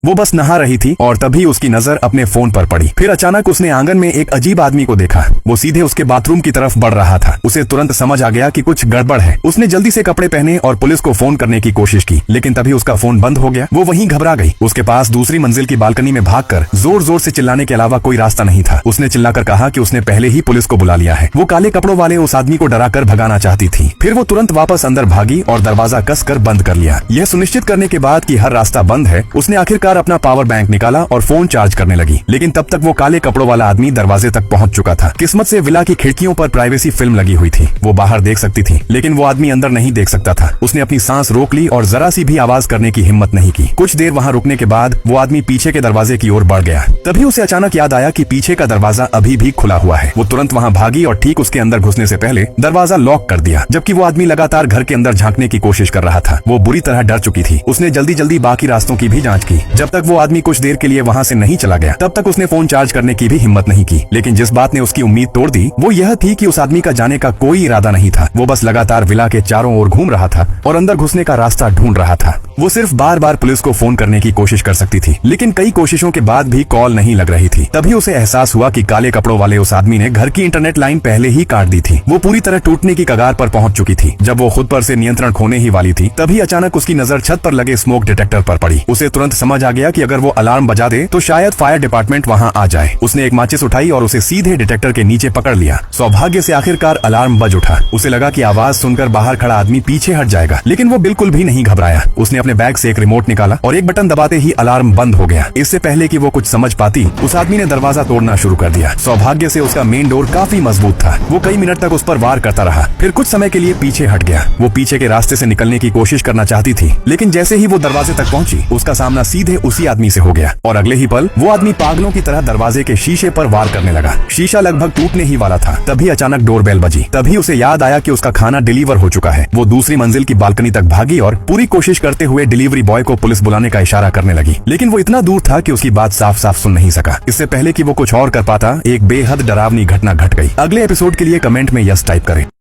वो बस नहा रही थी और तभी उसकी नजर अपने फोन पर पड़ी। फिर अचानक उसने आंगन में एक अजीब आदमी को देखा। वो सीधे उसके बाथरूम की तरफ बढ़ रहा था। उसे तुरंत समझ आ गया कि कुछ गड़बड़ है। उसने जल्दी से कपड़े पहने और पुलिस को फोन करने की कोशिश की, लेकिन तभी उसका फोन बंद हो गया। वो वहीं घबरा गई। उसके पास दूसरी मंजिल की बालकनी में भागकर जोर जोर से चिल्लाने के अलावा कोई रास्ता नहीं था। उसने चिल्लाकर कहा कि उसने पहले ही पुलिस को बुला लिया है। वो काले कपड़ों वाले उस आदमी को डराकर भगाना चाहती थी। फिर वो तुरंत वापस अंदर भागी और दरवाजा कसकर बंद कर लिया। यह सुनिश्चित करने के बाद कि हर रास्ता बंद है, उसने आखिरकार अपना पावर बैंक निकाला और फोन चार्ज करने लगी। लेकिन तब तक वो काले कपड़ों वाला आदमी दरवाजे तक पहुंच चुका था। किस्मत से विला की खिड़कियों पर प्राइवेसी फिल्म लगी हुई थी। वो बाहर देख सकती थी, लेकिन वो आदमी अंदर नहीं देख सकता था। उसने अपनी सांस रोक ली और जरा सी भी आवाज करने की हिम्मत नहीं की। कुछ देर वहाँ रुकने के बाद वो आदमी पीछे के दरवाजे की ओर बढ़ गया। तभी उसे अचानक याद आया कि पीछे का दरवाजा अभी भी खुला हुआ है। वो तुरंत वहाँ भागी और ठीक उसके अंदर घुसने से पहले दरवाजा लॉक कर दिया। जबकि वो आदमी लगातार घर के अंदर झांकने की कोशिश कर रहा था। वो बुरी तरह डर चुकी थी। उसने जल्दी जल्दी बाकी रास्तों की भी जांच की। जब तक वो आदमी कुछ देर के लिए वहाँ से नहीं चला गया, तब तक उसने फोन चार्ज करने की भी हिम्मत नहीं की। लेकिन जिस बात ने उसकी उम्मीद तोड़ दी वो यह थी कि उस आदमी का जाने का कोई इरादा नहीं था। वो बस लगातार विला के चारों ओर घूम रहा था और अंदर घुसने का रास्ता ढूंढ रहा था। वो सिर्फ बार बार पुलिस को फोन करने की कोशिश कर सकती थी, लेकिन कई कोशिशों के बाद भी कॉल नहीं लग रही थी। तभी उसे एहसास हुआ कि काले कपड़ों वाले उस आदमी ने घर की इंटरनेट लाइन पहले ही काट दी थी। वो पूरी तरह टूटने की कगार पर पहुंच चुकी थी। जब वो खुद पर से नियंत्रण खोने ही वाली थी, तभी अचानक उसकी नजर छत पर लगे स्मोक डिटेक्टर पर पड़ी। उसे तुरंत समझ आ गया कि अगर वो अलार्म बजा दे तो शायद फायर डिपार्टमेंट वहाँ आ जाए। उसने एक माचिस उठाई और उसे सीधे डिटेक्टर के नीचे पकड़ लिया। सौभाग्य से आखिरकार अलार्म बज उठा। उसे लगा कि आवाज सुनकर बाहर खड़ा आदमी पीछे हट जाएगा, लेकिन वो बिल्कुल भी नहीं घबराया। उसने अपने बैग से एक रिमोट निकाला और एक बटन दबाते ही अलार्म बंद हो गया। इससे पहले कि वो कुछ समझ पाती, उस आदमी ने दरवाजा तोड़ना शुरू कर दिया। सौभाग्य से उसका मेन डोर काफी मजबूत था। वो कई मिनट तक उस पर वार करता रहा, फिर कुछ समय के लिए पीछे हट गया। वो पीछे के रास्ते से निकलने की कोशिश करना चाहती थी, लेकिन जैसे ही वो दरवाजे तक पहुंची, उसका सामना सीधे उसी आदमी से हो गया और अगले ही पल वो आदमी पागलों की तरह दरवाजे के शीशे पर वार करने लगा। शीशा लगभग टूटने ही वाला था। तभी अचानक डोरबेल बजी। तभी उसे याद आया कि उसका खाना डिलीवर हो चुका है। वो दूसरी मंजिल की बालकनी तक भागी और पूरी कोशिश करते हुए डिलीवरी बॉय को पुलिस बुलाने का इशारा करने लगी, लेकिन वो इतना दूर था कि उसकी बात साफ साफ सुन नहीं सका। इससे पहले कि वो कुछ और कर पाता, एक बेहद डरावनी घटना घट गई। अगले एपिसोड के लिए कमेंट में यस टाइप करें।